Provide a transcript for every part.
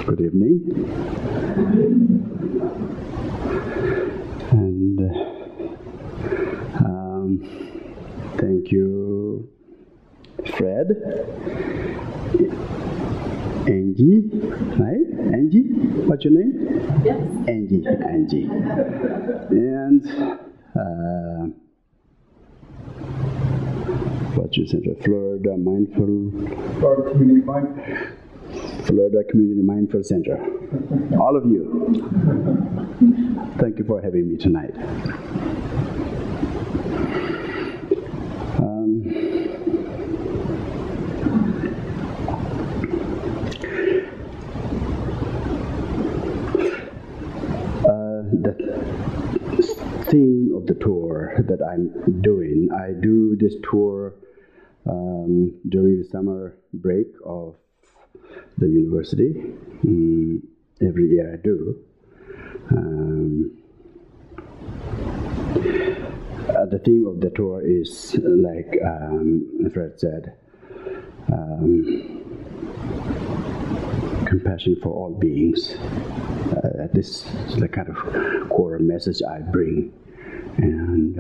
Good evening. And thank you, Fred, Angie, right? Angie, what's your name? Yes. Angie. And what's your center? Florida Community Mindful Center. All of you. Thank you for having me tonight. The theme of the tour that I'm doing, I do this tour during the summer break of the university. Every year I do. The theme of the tour is, like Fred said, compassion for all beings. This is the kind of core message I bring, and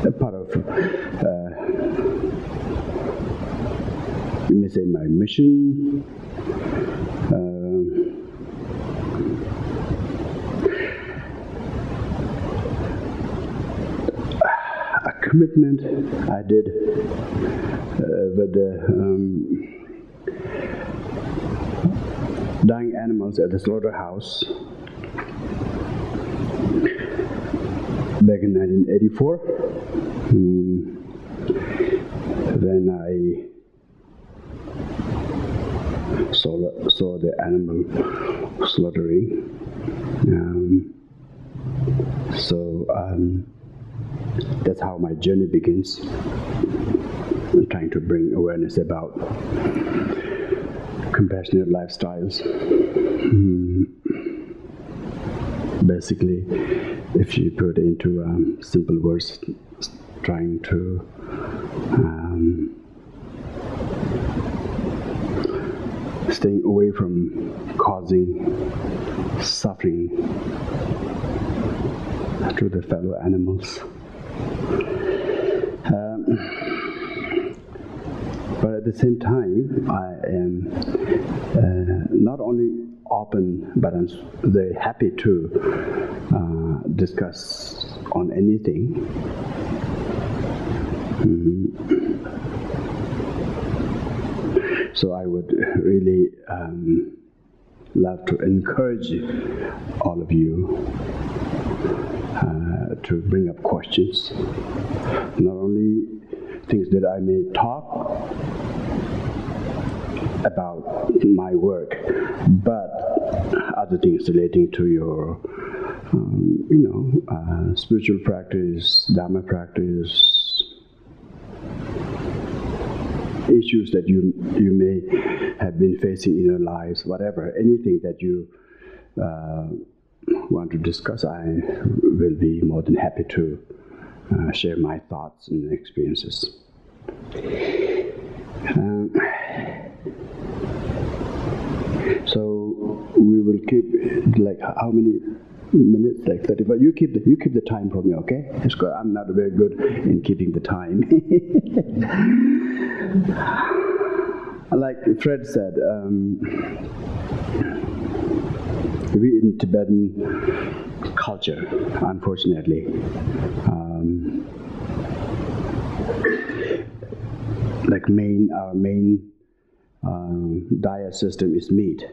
a part of, you may say, my mission. A commitment I did with the dying animals at the slaughterhouse back in 1984, when I saw the animal slaughtering. That's how my journey begins. I'm trying to bring awareness about compassionate lifestyles. Basically, if you put into simple words, trying to staying away from causing suffering to the fellow animals. But at the same time, I am not only open, but I'm very happy to discuss on anything. So I would really love to encourage all of you to bring up questions. Not only things that I may talk about my work, but other things relating to your, spiritual practice, Dharma practice, issues that you may have been facing in your lives, whatever, anything that you want to discuss, I will be more than happy to share my thoughts and experiences. So we will keep, like, how many minutes? Like 35. You keep the time for me, okay? I'm not very good in keeping the time. Like Fred said, we in Tibetan culture, unfortunately, like our main diet system is meat.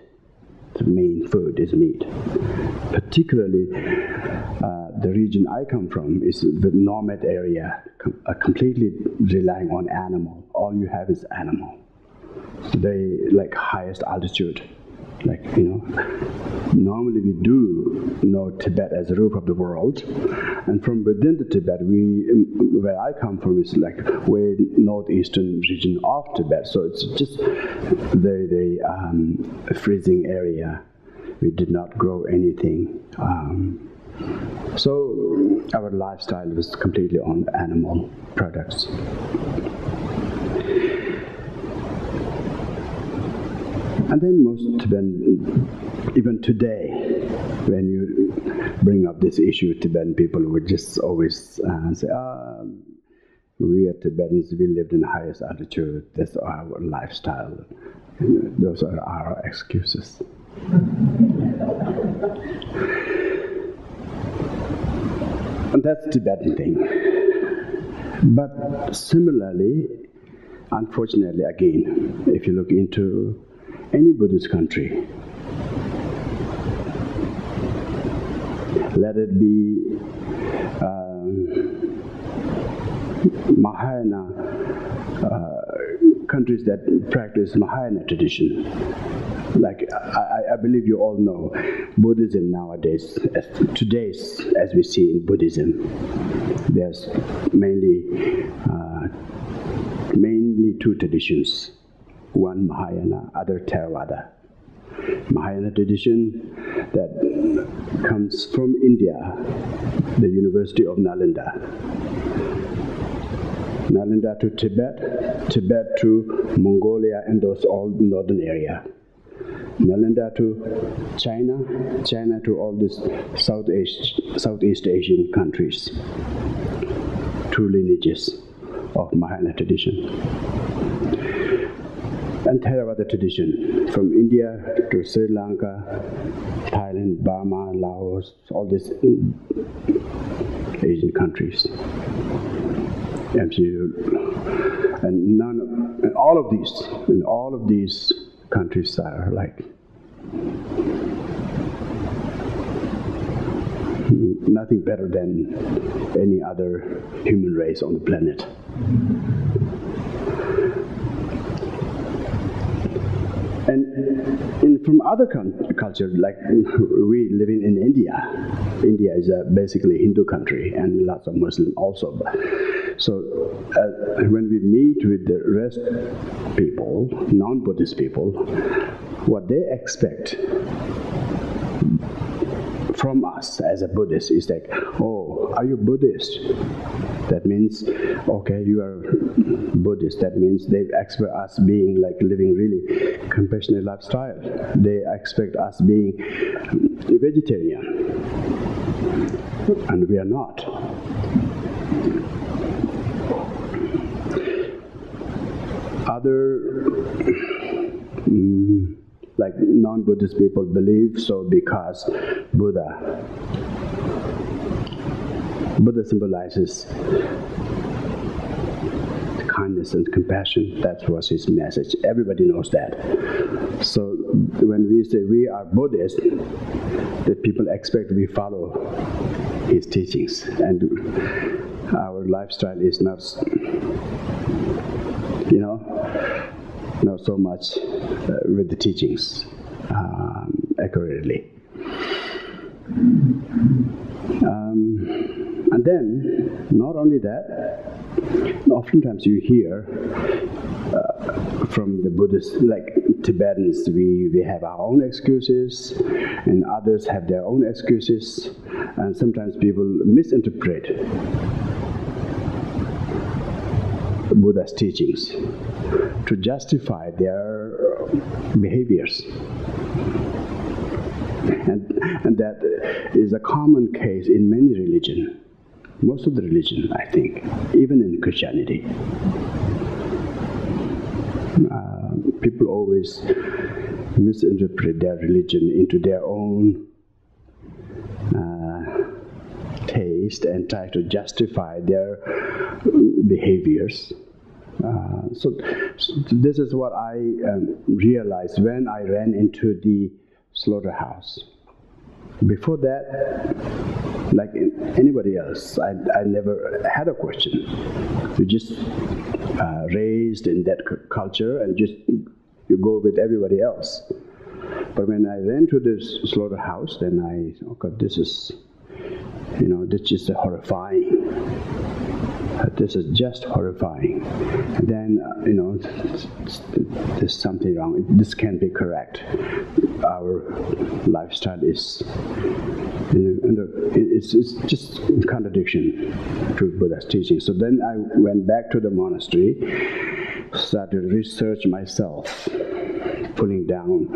The main food is meat. Particularly, the region I come from is the nomad area, completely relying on animal. All you have is animal. They like highest altitude. Like, normally we do know Tibet as the roof of the world, and from within the Tibet, where I come from is like way northeastern region of Tibet, so it's just very, very freezing area. We did not grow anything. So our lifestyle was completely on animal products. And then most Tibetan, even today, when you bring up this issue, Tibetan people would just always say, we are Tibetans, we lived in the highest altitude, that's our lifestyle. Those are our excuses. And that's the Tibetan thing. But similarly, unfortunately, again, if you look into any Buddhist country, let it be Mahayana countries that practice Mahayana tradition. Like I believe you all know, Buddhism nowadays, as we see in Buddhism, there's mainly two traditions. One Mahayana, other Theravada. Mahayana tradition that comes from India, the University of Nalanda. Nalanda to Tibet, Tibet to Mongolia and those all northern area. Nalanda to China, China to all these Southeast Asian countries. Two lineages of Mahayana tradition. And Theravada tradition, from India to Sri Lanka, Thailand, Burma, Laos, all these Asian countries. And all of these countries are like nothing better than any other human race on the planet. And from other cultures, like we living in India. India is basically Hindu country and lots of Muslim also. So when we meet with the rest people, non-Buddhist people, what they expect from us as a Buddhist is like, oh, are you Buddhist? That means, okay, you are Buddhist. That means they expect us being like living really compassionate lifestyle. They expect us being vegetarian, and we are not. Other like non-Buddhist people believe so because Buddha symbolizes kindness and compassion. That was his message. Everybody knows that. So when we say we are Buddhist, that people expect we follow his teachings, and our lifestyle is not, not so much with the teachings accurately. And then, not only that, oftentimes you hear from the Buddhists, like Tibetans, we have our own excuses, and others have their own excuses, and sometimes people misinterpret Buddha's teachings to justify their behaviors. And that is a common case in many religions. Most of the religion, I think, even in Christianity. People always misinterpret their religion into their own taste and try to justify their behaviors So this is what I realized when I ran into the slaughterhouse. Before that, like anybody else, I never had a question. You just raised in that culture and just you go with everybody else. But when I ran to this slaughterhouse, then oh God, this is, this is horrifying. This is just horrifying. And then, there's something wrong. This can't be correct. Our lifestyle is, it's just a contradiction to Buddha's teaching. So then I went back to the monastery, started to research myself, pulling down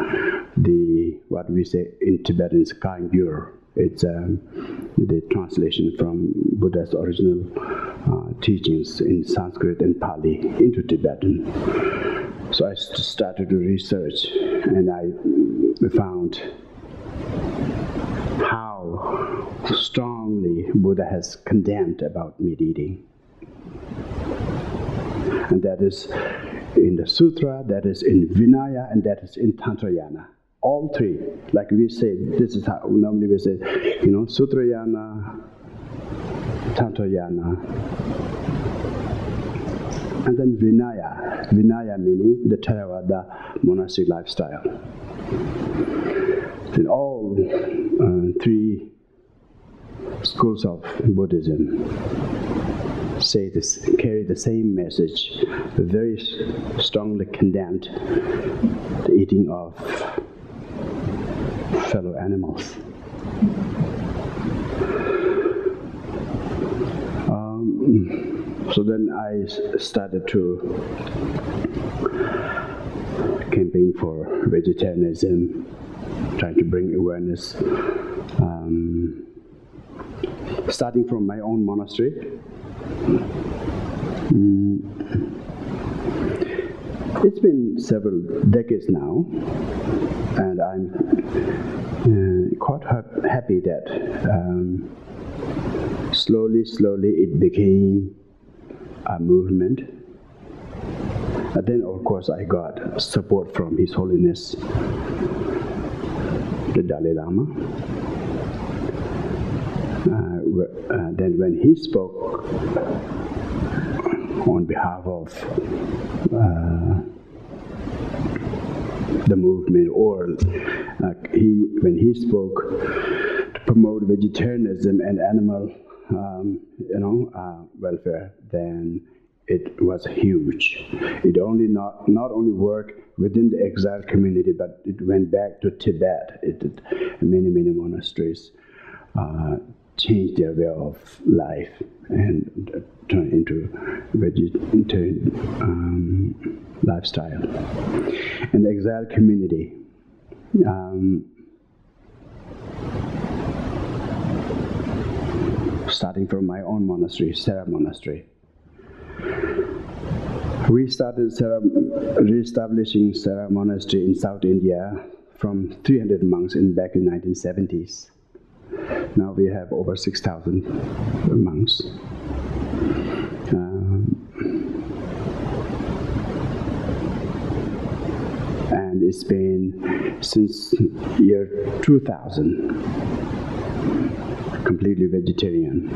what we say in Tibetan is Kangyur. It's the translation from Buddha's original teachings in Sanskrit and Pali into Tibetan. So I started to research, and I found how strongly Buddha has condemned about meat eating. And that is in the Sutra, that is in Vinaya, and that is in Tantrayana. All three, like we say, this is how normally we say, Sutrayana, Tantrayana, and then Vinaya. Vinaya meaning the Theravada monastic lifestyle. Then all three schools of Buddhism say this, carry the same message, very strongly condemned the eating of fellow animals. So then I started to campaign for vegetarianism, trying to bring awareness, starting from my own monastery. It's been several decades now, and I'm quite happy that slowly it became a movement. And then, of course, I got support from His Holiness, the Dalai Lama. Then when he spoke on behalf of the movement, or when he spoke to promote vegetarianism and animal welfare, then it was huge. It not only worked within the exile community, but it went back to Tibet. It did many monasteries changed their way of life and turned into vegetarian lifestyle. And the exile community, starting from my own monastery, Sera Monastery. We started re-establishing Sera Monastery in South India from 300 monks back in 1970s. Now we have over 6,000 monks. And it's been since year 2000, completely vegetarian.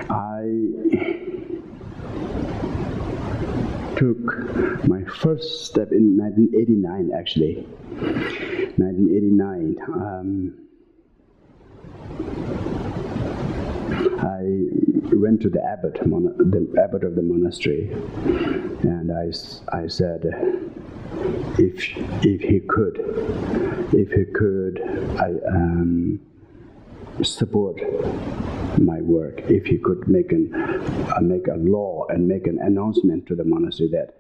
I took my first step in 1989, actually. 1989. I went to the abbot of the monastery, and I said, if he could, support my work. If he could make a law and make an announcement to the monastery that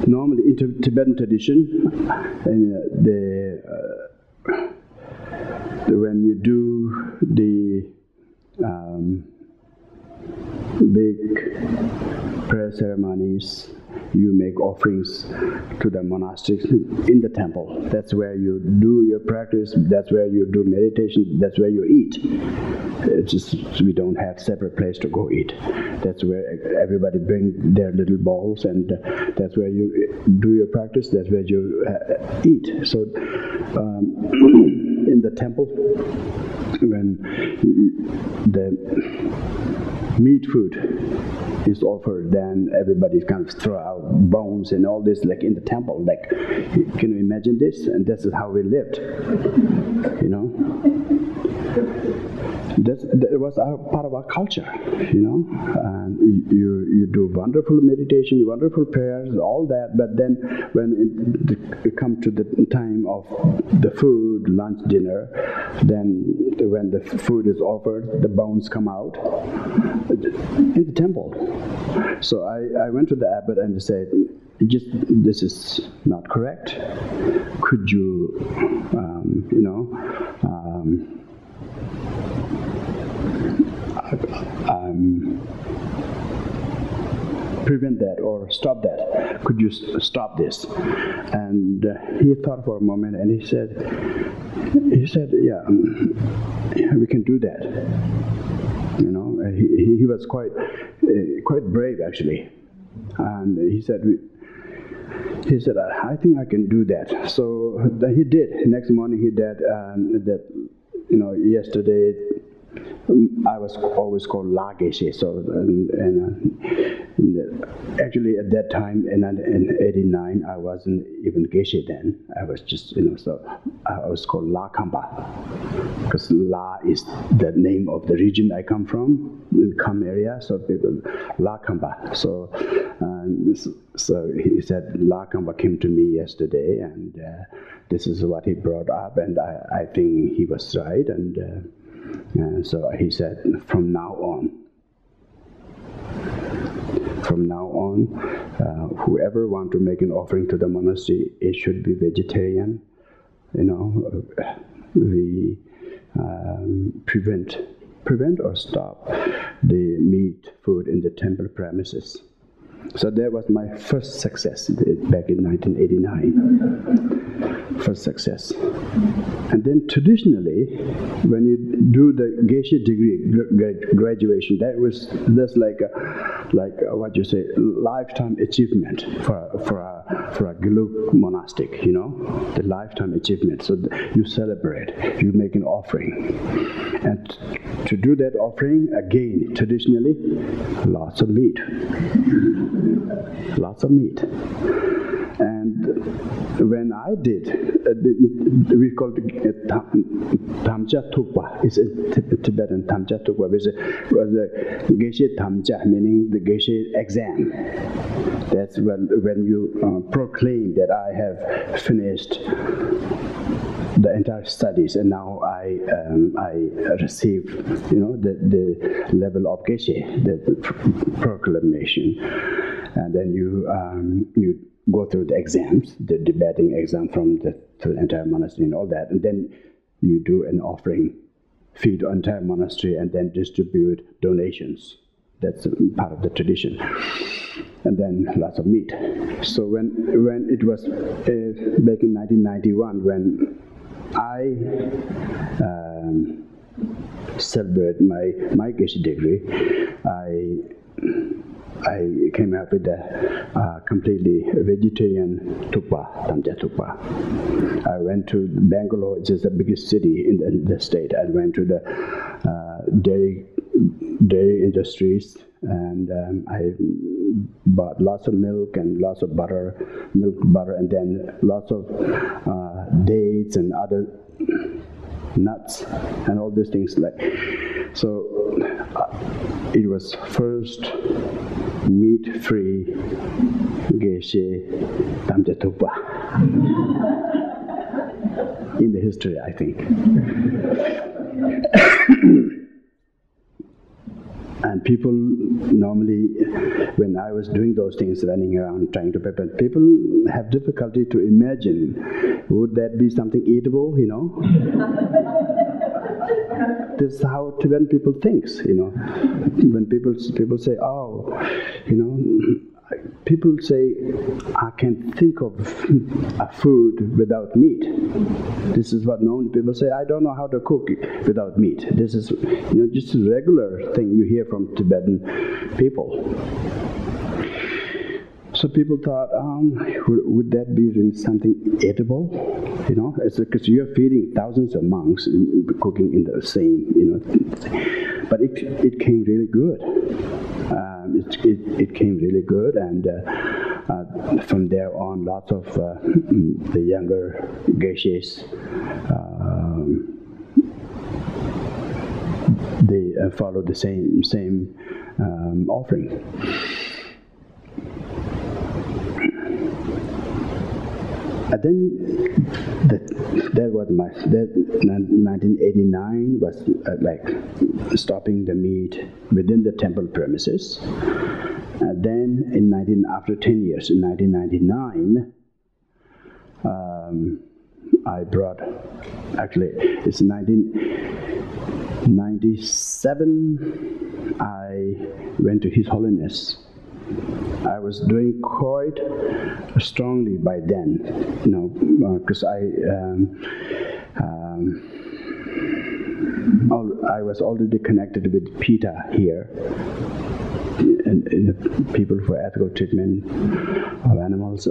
normally in Tibetan tradition, when you do the big prayer ceremonies you make offerings to the monasteries in the temple. That's where you do your practice, that's where you do meditation, that's where you eat. It's just, we don't have separate place to go eat. That's where everybody bring their little bowls, and that's where you do your practice, that's where you eat. So in the temple, when the meat food is offered, then everybody kind of throw out bones and all this, like in the temple. Like, can you imagine this? And this is how we lived, you know. That was part of our culture, you know. And you do wonderful meditation, wonderful prayers, all that. But then when it comes to the time of the food, lunch, dinner, then when the food is offered, the bones come out in the temple. So I went to the abbot and said, this is not correct. Could you, prevent that or stop that? Could you stop this? And he thought for a moment, and he said, yeah, we can do that. You know, he was quite brave actually, and he said, I think I can do that. So he did. Next morning he did that. You know, yesterday I was always called La Geshe. So actually at that time in 89 I wasn't even Geshe then. I was just, so I was called La Kamba, because La is the name of the region I come from, the Kham area. So people La Kamba. So he said La Kamba came to me yesterday, and this is what he brought up, and I think he was right. And so he said, from now on, whoever want to make an offering to the monastery, it should be vegetarian. You know, we prevent or stop the meat food in the temple premises. So that was my first success back in 1989. First success. And then traditionally, when you do the Geshe degree graduation, that's like what you say, lifetime achievement for a Gelug monastic, you know, the lifetime achievement. So you celebrate, you make an offering, and to do that offering again, traditionally, lots of meat. Lots of meat. And when I did, we called it Tamja Tukpa. It's in Tibetan, Tamja Tukpa, which was the Geshe Tamja, meaning the Geshe exam. That's when you proclaim that I have finished the entire studies, and now I receive, the level of Geshe, the proclamation, and then you go through the exams, the debating exam from the entire monastery and all that, and then you do an offering, feed the entire monastery, and then distribute donations. That's part of the tradition. And then lots of meat. So when it was back in 1991, when I celebrated my Geshe degree, I came up with a completely vegetarian tukpa, Tamja tukpa. I went to Bangalore, which is the biggest city in the state. I went to the dairy industries, and I bought lots of milk and lots of butter, and then lots of dates and other nuts and all these things. So it was first meat-free Geshe Tamja Tukpa in the history, I think. And people normally, when I was doing those things, running around trying to prepare, people have difficulty to imagine, would that be something eatable, This is how Tibetan people thinks, When people say, oh, people say, I can't think of a food without meat. This is what normally people say, I don't know how to cook without meat. This is just a regular thing you hear from Tibetan people. So people thought, would that be really something edible? It's because you're feeding thousands of monks cooking in the same, But it came really good. It came really good, and from there on, lots of the younger geshes, they followed the same offering. And then that was 1989 was like stopping the meat within the temple premises. And then after 10 years, in 1999, I brought, actually it's 1997, I went to His Holiness. I was doing quite strongly by then, because I was already connected with PETA here, and people for ethical treatment of animals.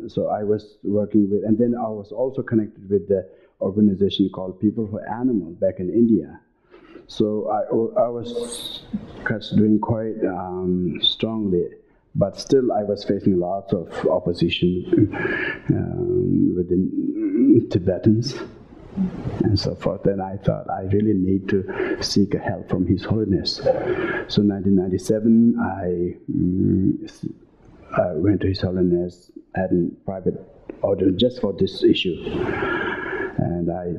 So I was working with, and then I was also connected with the organization called People for Animals back in India. So I was doing quite strongly. But still, I was facing lots of opposition within Tibetans and so forth. And I thought I really need to seek help from His Holiness. So, 1997, I went to His Holiness, had a private audience just for this issue, and I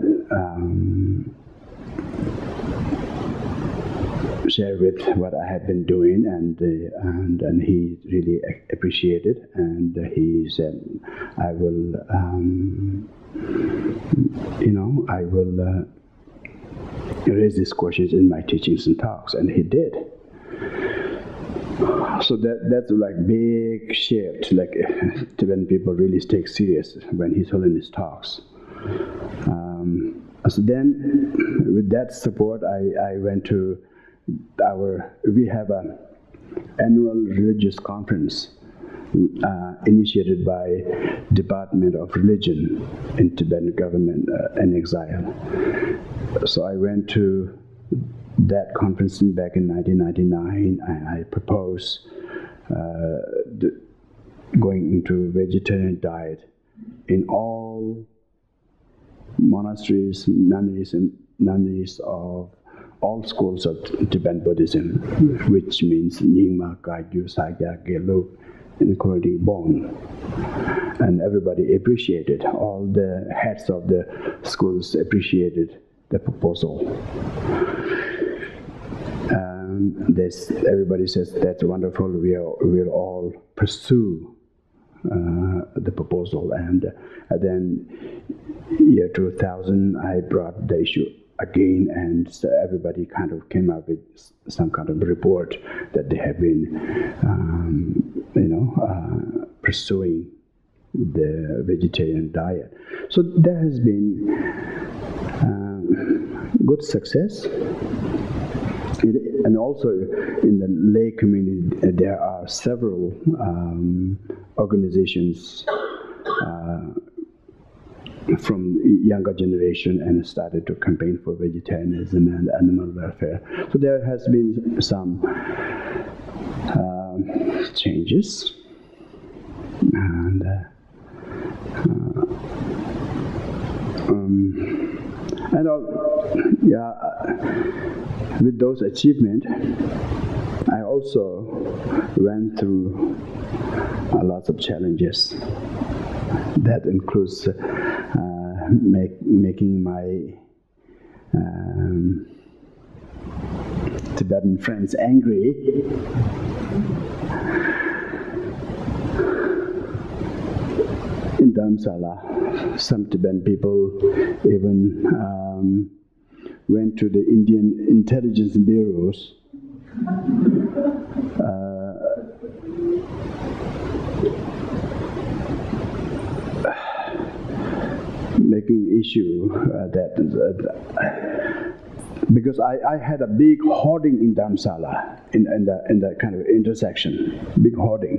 share with what I had been doing, and he really appreciated, and he said, I will, raise these questions in my teachings and talks, and he did. So that's like big shift, like Tibetan people really take serious when His Holiness talks. So then, with that support, I went to we have an annual religious conference initiated by Department of Religion in Tibetan government in exile. So I went to that conference back in 1999, and I proposed going into vegetarian diet in all monasteries, nunneries of all schools of Tibetan Buddhism, which means Nyingma, Kagyu, Sakya, Gelug, including Bon. And everybody appreciated, all the heads of the schools appreciated the proposal. Everybody says, that's wonderful, we'll all pursue the proposal. And then year 2000, I brought the issue again, and so everybody kind of came up with some kind of report that they have been, pursuing the vegetarian diet. So there has been good success. And also in the lay community, there are several organizations from younger generation and started to campaign for vegetarianism and animal welfare. So there has been some changes, and with those achievements, I also went through lots of challenges. That includes making my Tibetan friends angry. In Dharamsala, some Tibetan people even went to the Indian intelligence bureaus making issue because I had a big hoarding in Dharamsala, in the kind of intersection, big hoarding,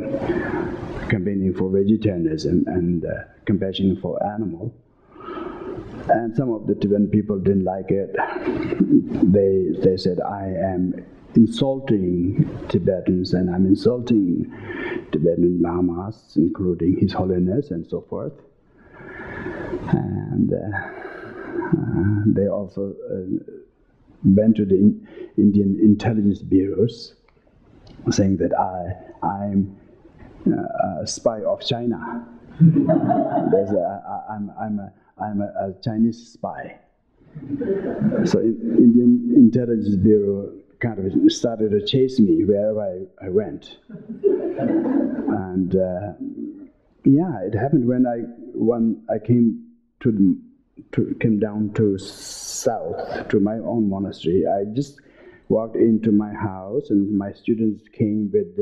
campaigning for vegetarianism and compassion for animal. And some of the Tibetan people didn't like it. They said I am insulting Tibetans and I'm insulting Tibetan lamas, including His Holiness and so forth. And they also went to the Indian intelligence bureaus, saying that I'm a spy of China. I'm a Chinese spy. So Indian intelligence bureau kind of started to chase me wherever I went. And yeah, it happened when I came down to south to my own monastery. I just walked into my house, and my students came with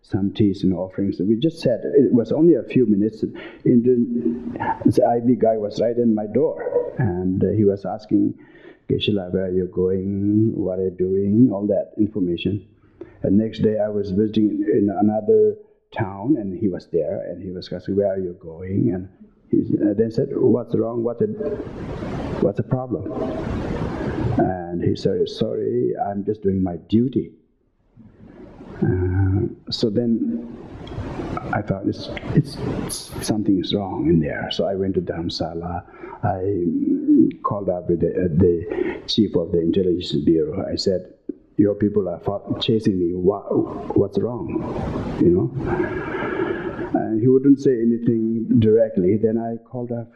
some teas and offerings. We just sat. It was only a few minutes. The IB guy was right in my door, and he was asking, Geshela, where are you going? What are you doing? All that information. And next day I was visiting in another town, and he was there, and he was asking, where are you going? And he then said, what's wrong? What's the problem? And he said, sorry, I'm just doing my duty. So then I thought it's something is wrong in there. So I went to Dharamsala. I called up with the chief of the intelligence bureau. I said, your people are chasing me. What's wrong? You know? And he wouldn't say anything directly. Then I called up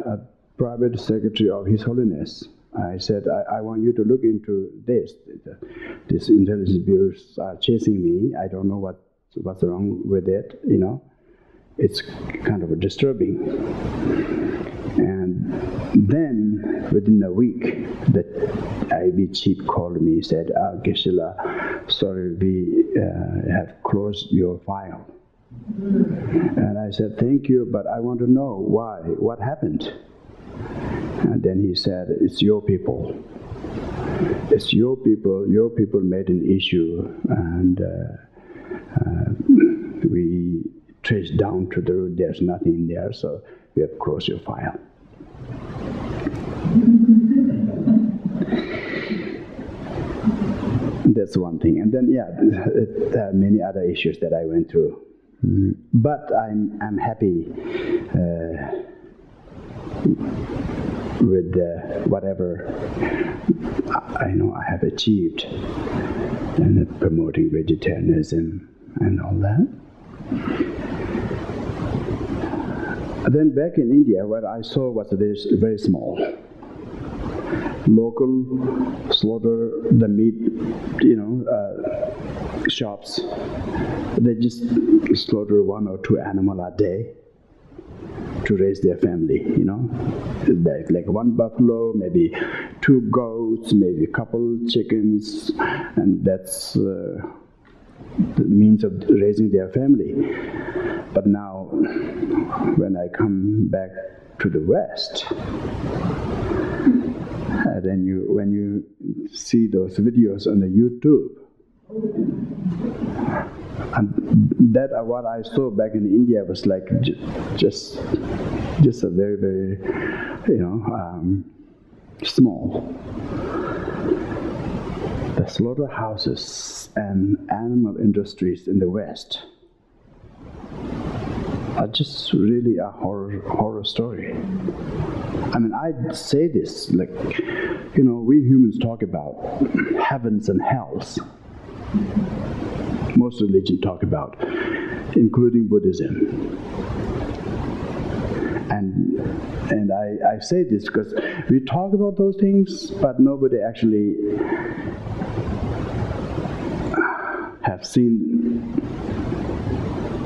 a private secretary of His Holiness. I said, I want you to look into this. These intelligence bureaus are chasing me. I don't know what's wrong with it, you know. It's kind of disturbing. And then, within a week, the IB chief called me and said, Geshela, sorry, we have closed your file. And I said, thank you, but I want to know why, what happened? And then he said, it's your people. It's your people made an issue, and we traced down to the root, there's nothing in there, so we have closed your file. That's one thing. And then, yeah, there are many other issues that I went through. But I'm happy with whatever I know I have achieved in promoting vegetarianism and all that. Then back in India, what I saw was this very small. Local slaughter the meat, you know, shops. They just slaughter 1 or 2 animals a day to raise their family, you know. Like 1 buffalo, maybe 2 goats, maybe a couple chickens, and that's the means of raising their family. But now, when I come back to the West, then when you see those videos on the YouTube, and that what I saw back in India was like just a very, very, you know, small. The slaughterhouses and animal industries in the West are just really a horror story. I mean, I say this, like, you know, we humans talk about heavens and hells. Most religions talk about, including Buddhism. And I say this because we talk about those things, but nobody actually have seen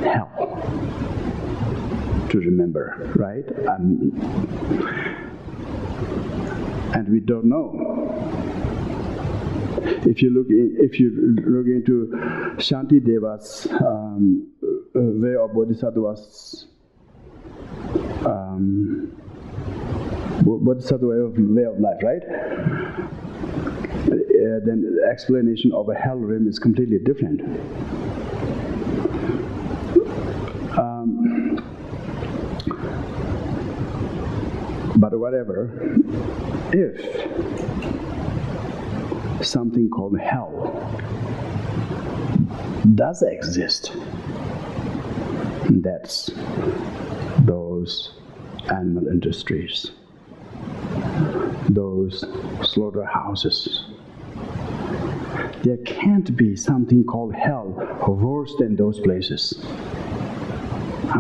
hell to remember, right? And we don't know. If you look into Shanti Deva's way of Bodhisattva's What's the way of life, right? Then the explanation of a hell realm is completely different. But whatever, if something called hell does exist, that's those animal industries, those slaughterhouses. There can't be something called hell worse than those places.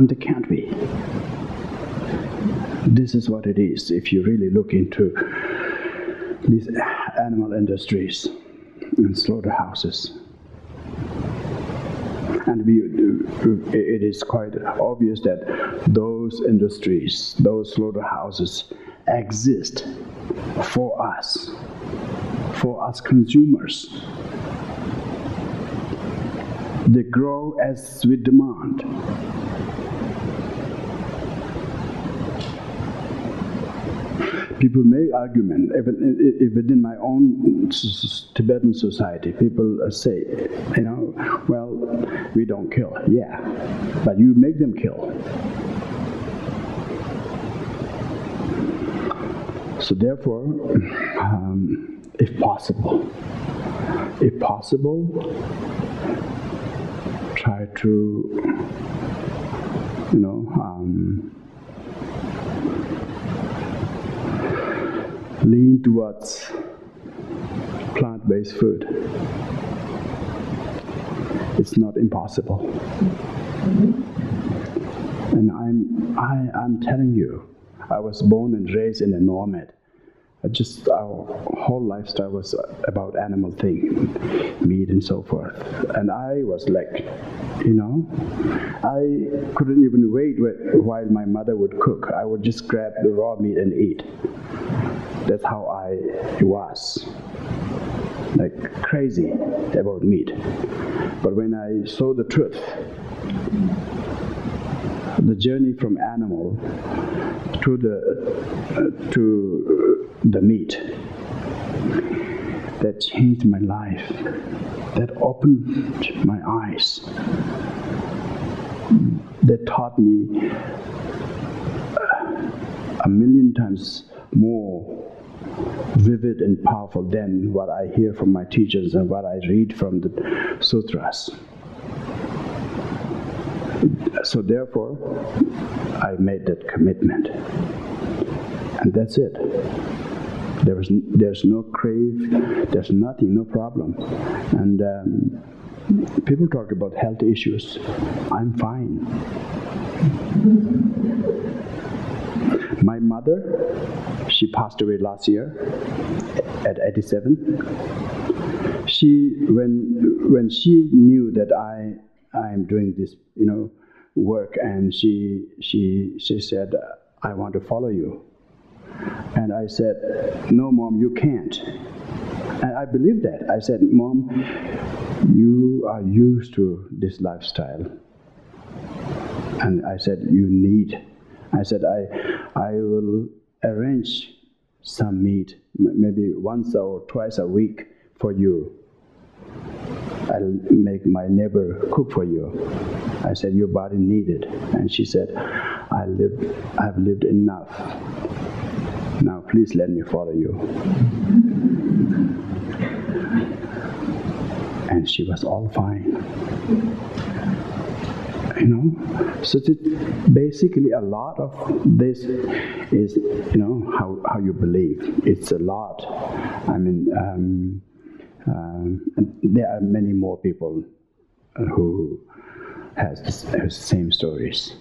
There can't be. This is what it is if you really look into these animal industries and slaughterhouses. And it is quite obvious that those industries, those slaughterhouses exist for us consumers. They grow as we demand. People make argument, even within my own Tibetan society, people say, well, we don't kill. Yeah, but you make them kill. So therefore, if possible, try to, lean towards plant-based food. It's not impossible. And I'm telling you, I was born and raised in a nomad. Our whole lifestyle was about animal thing, meat and so forth. And I was like, I couldn't even wait while my mother would cook. I would just grab the raw meat and eat. That's how I was, like crazy about meat. But when I saw the truth, the journey from animal to the meat, that changed my life. That opened my eyes. That taught me a million times more vivid and powerful than what I hear from my teachers and what I read from the sutras. So therefore, I made that commitment. And that's it. There's no crave, there's nothing, no problem. And people talk about health issues. I'm fine. My mother, she passed away last year at 87. When she knew that I'm doing this, work, and she said, I want to follow you. And I said, no, Mom, you can't. And I believed that. I said, Mom, you are used to this lifestyle. And I said, I said, I will arrange some meat, maybe once or twice a week for you. I'll make my neighbor cook for you. I said, your body needs it. And she said, I've lived enough. Now please let me follow you. And she was all fine. So basically a lot of this is, how you believe. It's a lot. And there are many more people who has the same stories.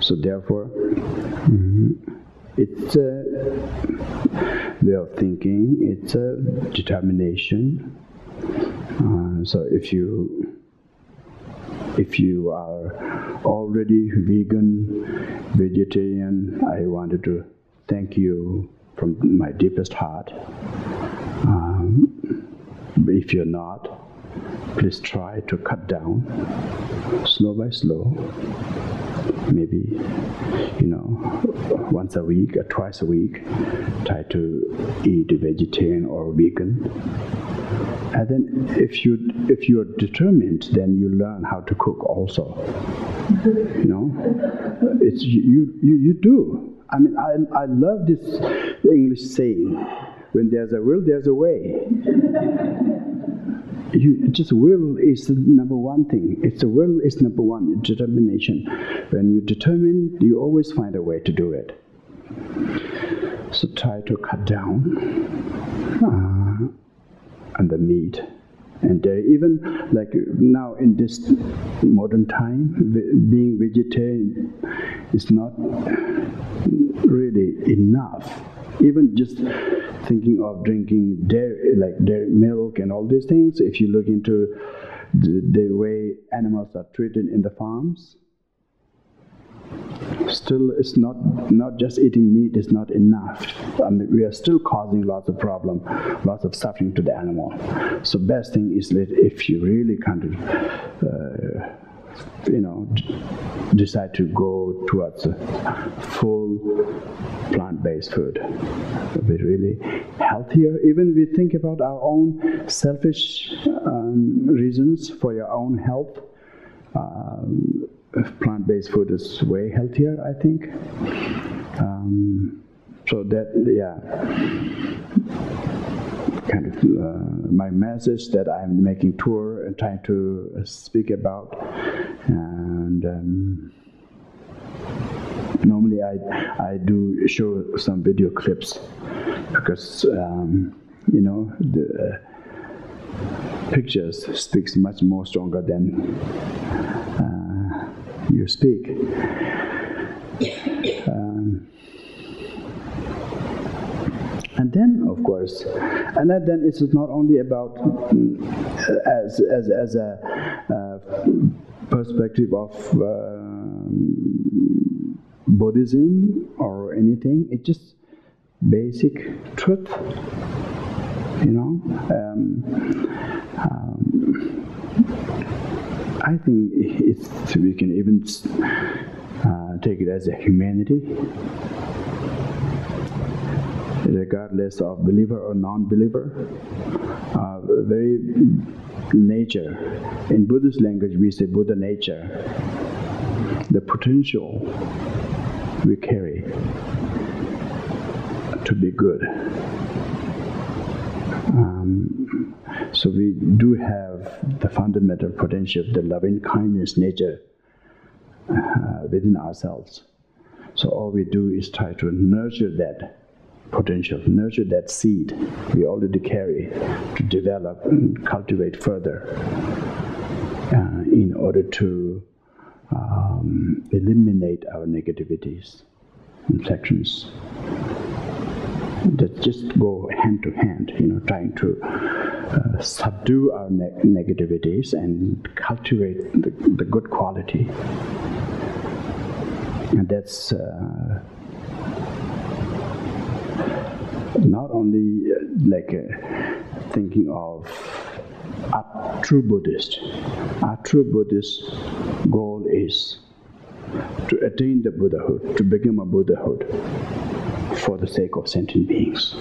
So therefore, it's a way of thinking. It's a determination. So if you are already vegan, vegetarian, I wanted to thank you from my deepest heart. If you're not, please try to cut down, slow by slow. maybe, once a week or twice a week, try to eat vegetarian or vegan. And then if you are determined, then you learn how to cook also. It's you do. I mean, I love this English saying, when there's a will, there's a way. Just will is the number one thing. It's the will is number one, determination. When you determine, you always find a way to do it. So try to cut down on the meat and dairy. Even like now in this modern time, being vegetarian is not really enough. Even just thinking of drinking dairy, like dairy milk and all these things, if you look into the way animals are treated in the farms, still it's not just eating meat is not enough. I mean, we are still causing lots of problem, lots of suffering to the animal. So best thing is that if you really kind of decide to go towards a full plant-based food, it'll be really healthier. Even we think about our own selfish reasons for your own health. Plant-based food is way healthier, I think. So that, kind of my message that I'm making tour and trying to speak about. And normally I do show some video clips because the pictures speaks much more stronger than you speak. And then, of course, and then it's not only about as a perspective of Buddhism or anything. It's just basic truth, I think we can even take it as a humanity, regardless of believer or non-believer. Very nature. In Buddhist language, we say Buddha nature. The potential we carry to be good. So we do have the fundamental potential, the loving kindness nature within ourselves. So all we do is try to nurture that potential, nurture that seed we already carry, to develop and cultivate further in order to eliminate our negativities, inflections that just go hand to hand, trying to subdue our negativities and cultivate the good quality. And that's not only thinking of a true Buddhist. Our true Buddhist goal is to attain the Buddhahood, to become a Buddhahood for the sake of sentient beings.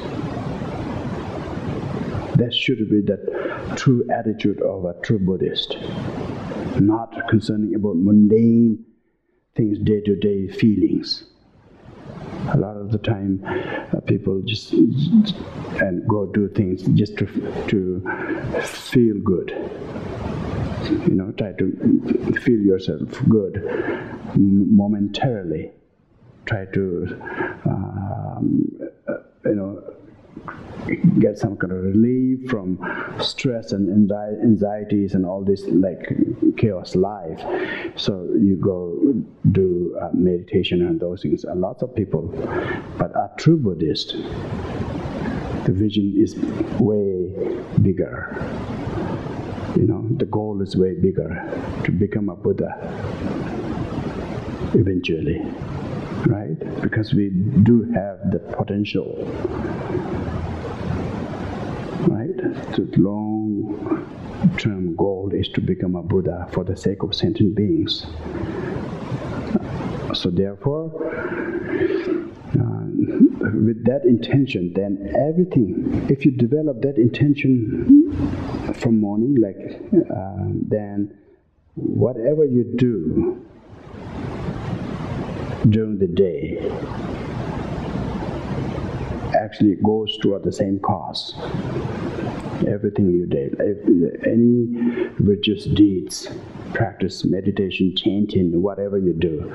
That should be the true attitude of a true Buddhist, not concerning about mundane things, day-to-day feelings. A lot of the time, people just go do things just to feel good. Try to feel yourself good momentarily. Try to, get some kind of relief from stress and anxieties and all this chaos life. So you go do meditation and those things. And lots of people, but a true Buddhist, the vision is way bigger. The goal is way bigger, to become a Buddha eventually, right? Because we do have the potential. Right? The long-term goal is to become a Buddha for the sake of sentient beings. So therefore, with that intention, then everything, if you develop that intention from morning, then whatever you do during the day actually goes toward the same cause. Everything you do, any virtuous deeds, practice, meditation, chanting, whatever you do,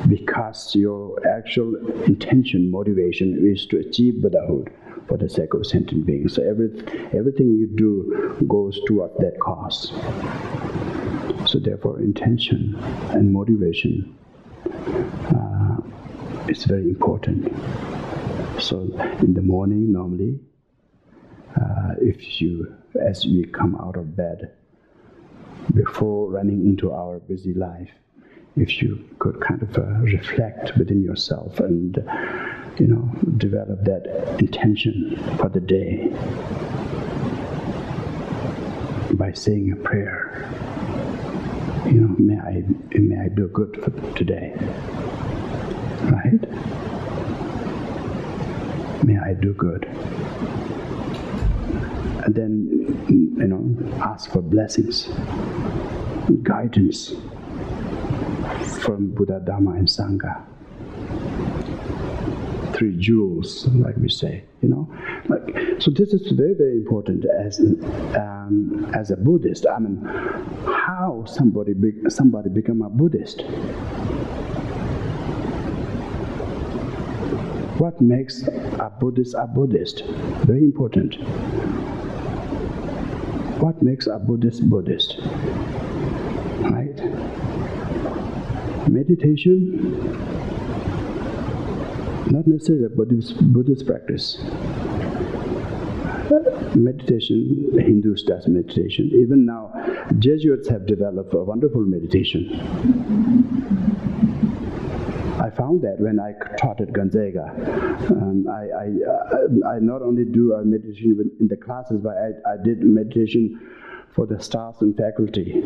because your actual intention, motivation is to achieve Buddhahood for the sake of sentient beings. So everything you do goes toward that cause. So therefore, intention and motivation is very important. So in the morning, normally, as we come out of bed, before running into our busy life, if you could kind of reflect within yourself and, develop that intention for the day by saying a prayer. May I do good for today, right? May I do good. And then, ask for blessings, guidance from Buddha, Dharma, and Sangha. 3 jewels, like we say, So this is very, very important as a Buddhist. I mean, how somebody become a Buddhist? What makes a Buddhist a Buddhist? Very important. What makes a Buddhist Buddhist? Right? Meditation, not necessarily a Buddhist practice. Meditation, Hindus does meditation. Even now, Jesuits have developed a wonderful meditation. I found that when I taught at Gonzaga. I not only do a meditation in the classes, but I did meditation for the staff and faculty.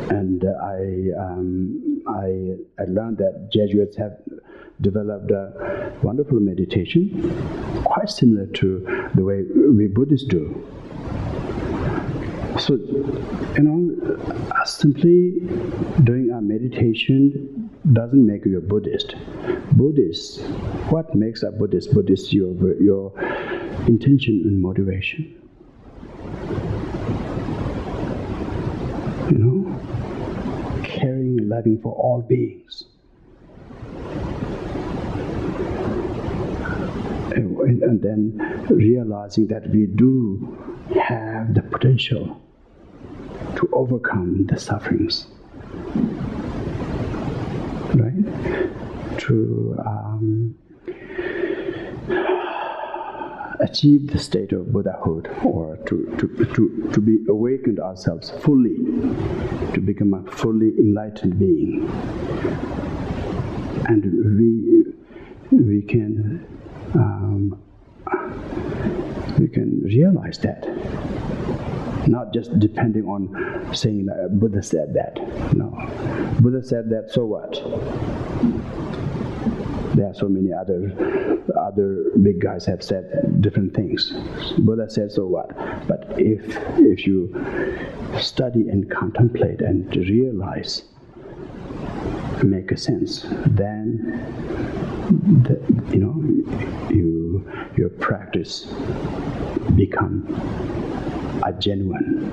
And I learned that Jesuits have developed a wonderful meditation, quite similar to the way we Buddhists do. So, simply doing a meditation doesn't make you a Buddhist. Buddhist, what makes a Buddhist Buddhist? Your intention and motivation. Caring and loving for all beings. And then realizing that we do have the potential to overcome the sufferings, right? To achieve the state of Buddhahood, or to be awakened ourselves fully, to become a fully enlightened being. And we can realize that, not just depending on saying that Buddha said that. No, Buddha said that, so what? There are so many other big guys have said different things. Buddha said, so what? But if you study and contemplate and realize, make a sense, then your practice become a genuine,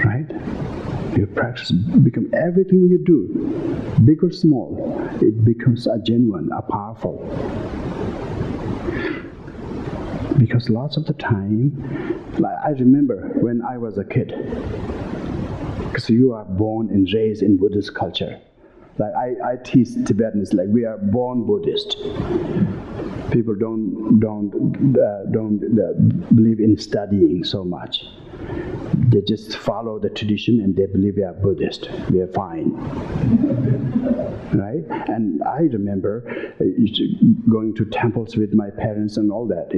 right? Your practice become everything you do, big or small, it becomes a genuine, a powerful. Because lots of the time, I remember when I was a kid, because you are born and raised in Buddhist culture. Like I teach Tibetans, like we are born Buddhist. People don't believe in studying so much. They just follow the tradition and they believe we are Buddhist. We are fine. right? And I remember going to temples with my parents and all that,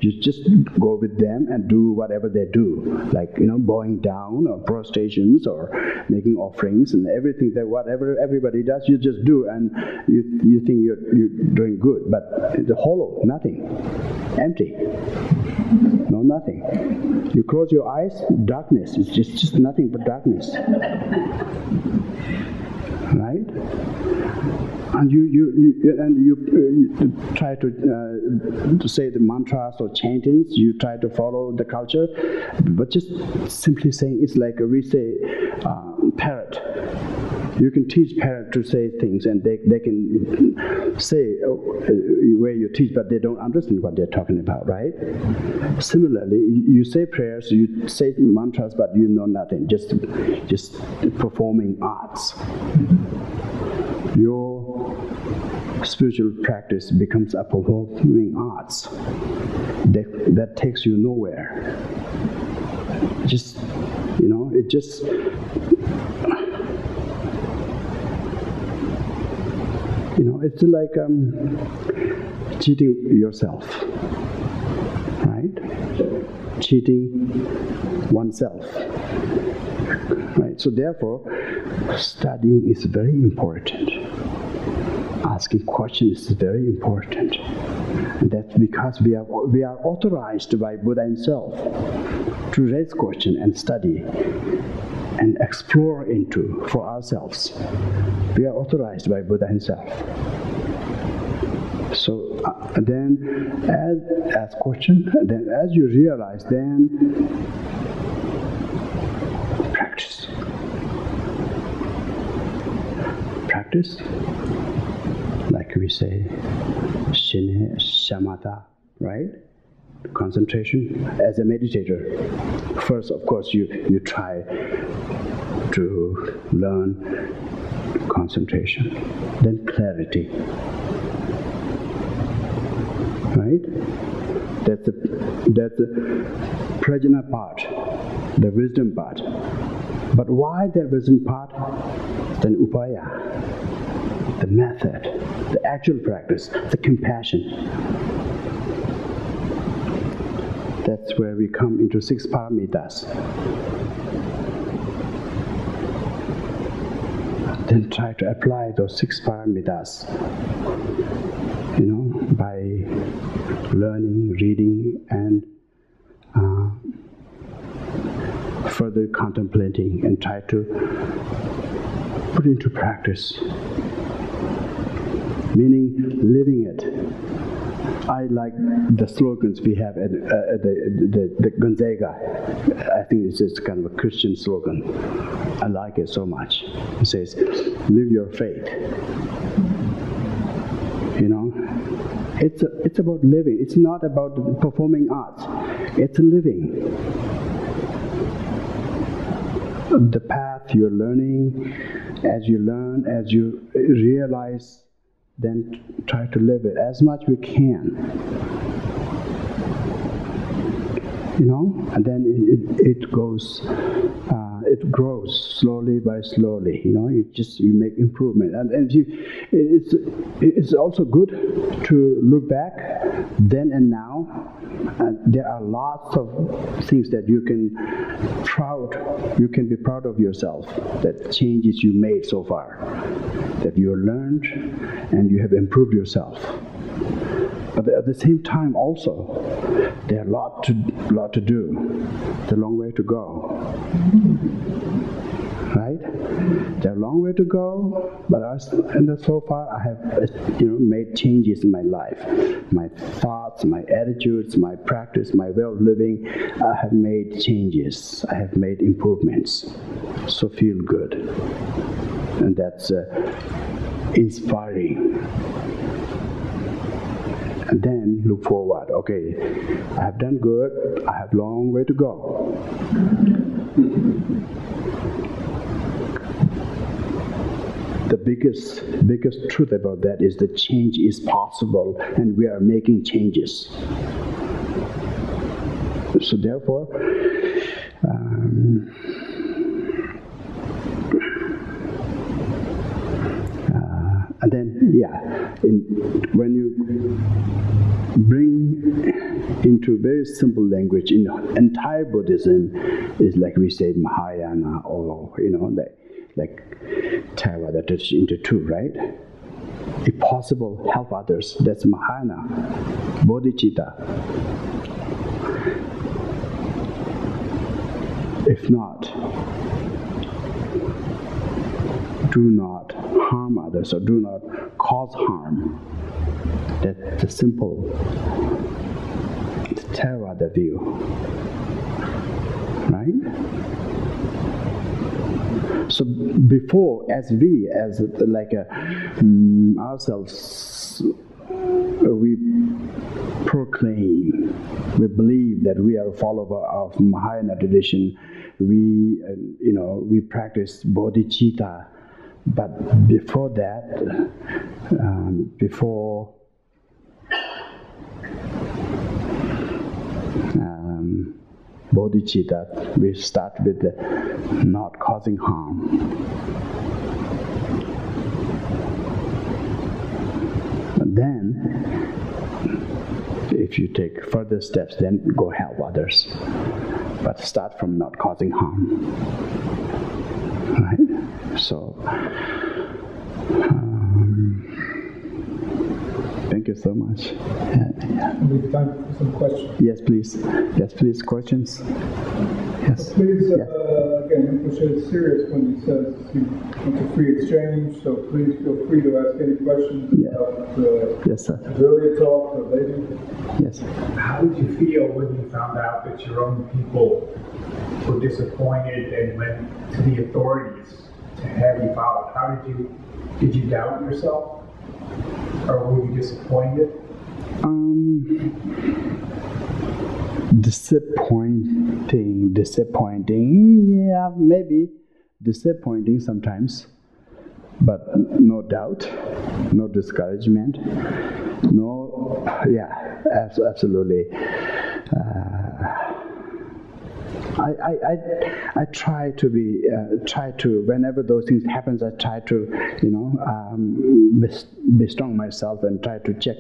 you just go with them and do whatever they do, like, bowing down or prostrations or making offerings and everything, that whatever everybody does, you just do, and you think you're doing good, but the hollow, nothing, empty, no nothing. You close your eyes, darkness, it's just nothing but darkness. Right? And you try to say the mantras or chantings, you try to follow the culture, but just simply saying, it's like we say parrot. You can teach parrot to say things, and they can say where you teach, but they don't understand what they're talking about, right? Similarly, you say prayers, you say mantras, but you know nothing, just performing arts. Your spiritual practice becomes a performing arts that takes you nowhere. Just, it just... it's like cheating yourself, right? Cheating oneself, right? So therefore, studying is very important. Asking questions is very important. And that's because we are authorized by Buddha himself to raise questions and study and explore into for ourselves. We are authorized by Buddha himself. So then, as ask question, then as you realize, then practice. Practice, like we say, shine, shamatha, right? Concentration as a meditator. First, of course, you try to learn concentration, then clarity, right? That's the prajna part, the wisdom part. But why the wisdom part? Then upaya, the method, the actual practice, the compassion. That's where we come into 6 paramitas. Then try to apply those 6 paramitas, by learning, reading, and further contemplating, and try to put into practice, meaning living it. I like the slogans we have at the Gonzaga. I think it's just kind of a Christian slogan. I like it so much. It says, live your faith. It's about living. It's not about performing arts. It's living. The path you're learning, as you learn, as you realize, then try to live it as much we can. And then it goes, it grows slowly by slowly. You make improvement, and it's also good to look back then and now. And there are lots of things that you can be proud of yourself, that changes you made so far, that you learned and you have improved yourself. But at the same time also, there are a lot to do. It's a long way to go. Right? There's a long way to go, but so far I have made changes in my life. My thoughts, my attitudes, my practice, my way of living, I have made changes. I have made improvements. So feel good. And that's inspiring. And then look forward. Okay, I have done good. I have a long way to go. The biggest truth about that is that change is possible, and we are making changes. So therefore, And then, when you bring into very simple language, in entire Buddhism is like we say Mahayana, or like Theravada touched into two, right? If possible, help others. That's Mahayana, bodhicitta. If not, do not harm others or do not cause harm. That's the simple Theravada view, right? So before, as like ourselves, we proclaim, we believe that we are a follower of Mahayana tradition. We practice bodhicitta, but before that, bodhicitta, we start with the not causing harm. And then, if you take further steps, then go help others. But start from not causing harm. Right? So, thank you so much. We have time for some questions. Yes, please. Yes, please. Questions? Yes. Please, again, Rinpoche is serious when he says it's a free exchange, so please feel free to ask any questions about yes, sir. earlier talk or later. Yes. How did you feel when you found out that your own people were disappointed and went to the authorities to have you followed? Did you doubt yourself? Or were you disappointed? Disappointing, yeah, maybe disappointing sometimes, but no doubt, no discouragement, absolutely. I try to whenever those things happens, I try to be strong myself and try to check,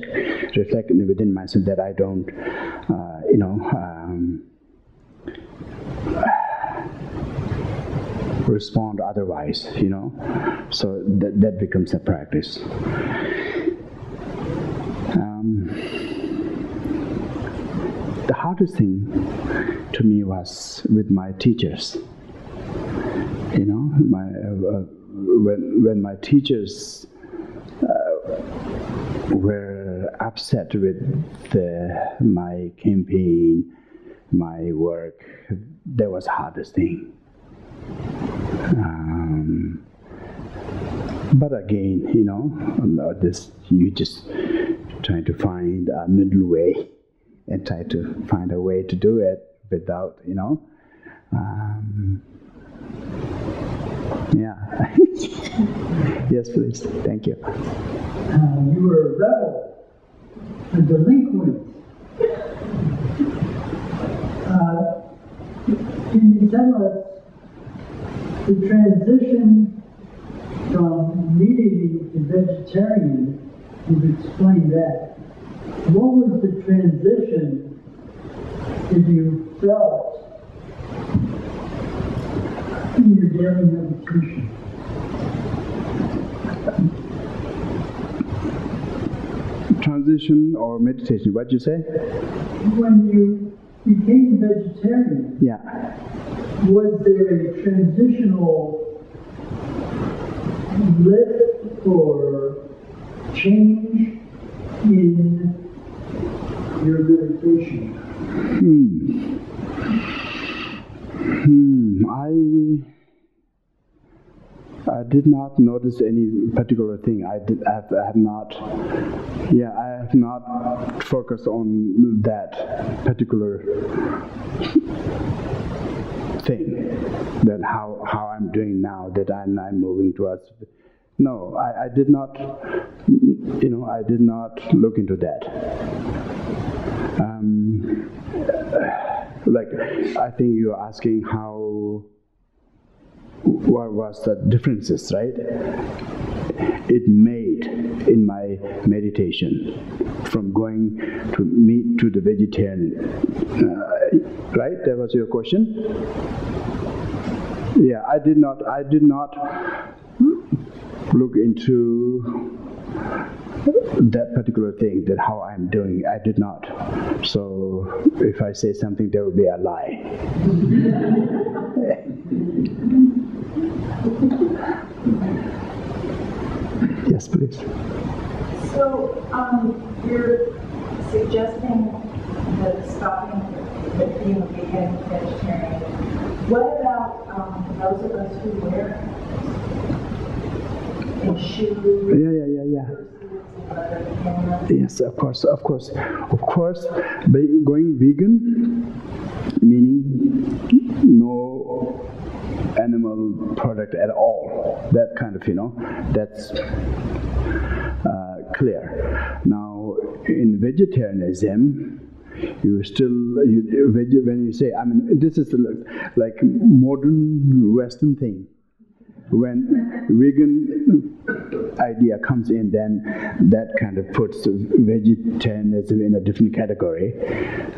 reflect within myself that I don't respond otherwise, so that becomes a practice. The hardest thing to me was with my teachers. When my teachers were upset with my campaign, my work, that was the hardest thing. But again, you just try to find a middle way and try to find a way to do it without, Yes, please. Thank you. You were a rebel, a delinquent. Can you tell us the transition from meat eating to vegetarian? You've explained that. What was the transition that you felt in your daily meditation? Transition or meditation, what'd you say? When you became vegetarian, was there a transitional lift or change in your meditation? I did not notice any particular thing. I have not focused on that particular thing, that how I'm doing now, that I'm moving towards. No, I did not, I did not look into that. I think you're asking what was the differences, right? it made in my meditation from going to meat to the vegetarian. Right? That was your question? Yeah, I did not look into that particular thing, that how I'm doing. I did not. So if I say something, there will be a lie. Yes, please. So you're suggesting that stopping being a vegan, vegetarian. What about those of us who wear in shoes? Yeah. Yes, of course. Going vegan, meaning no animal product at all. That kind of, that's clear. Now, in vegetarianism, when you say, this is like modern Western thing. When vegan idea comes in, then that kind of puts vegetarianism in a different category,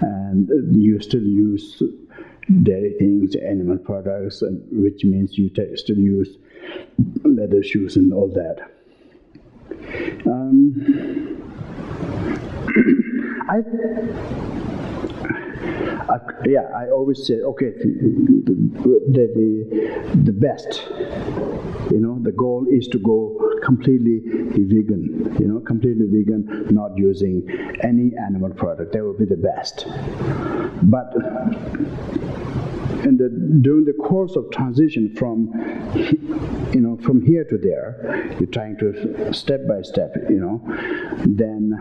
and you still use dairy things, animal products, which means you still use leather shoes and all that. I always say, okay, the best, the goal is to go completely vegan, not using any animal product. That would be the best. But during the course of transition from here to there, you're trying to step by step, then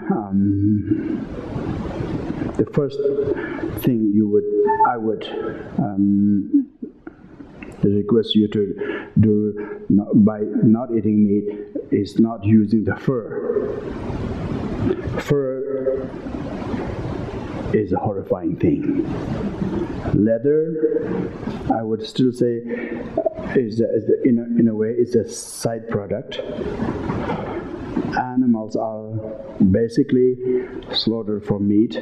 the first thing I would request you to do by not eating meat is not using the fur. Fur is a horrifying thing. Leather, I would still say, in a way, is a side product. Animals are basically slaughtered for meat,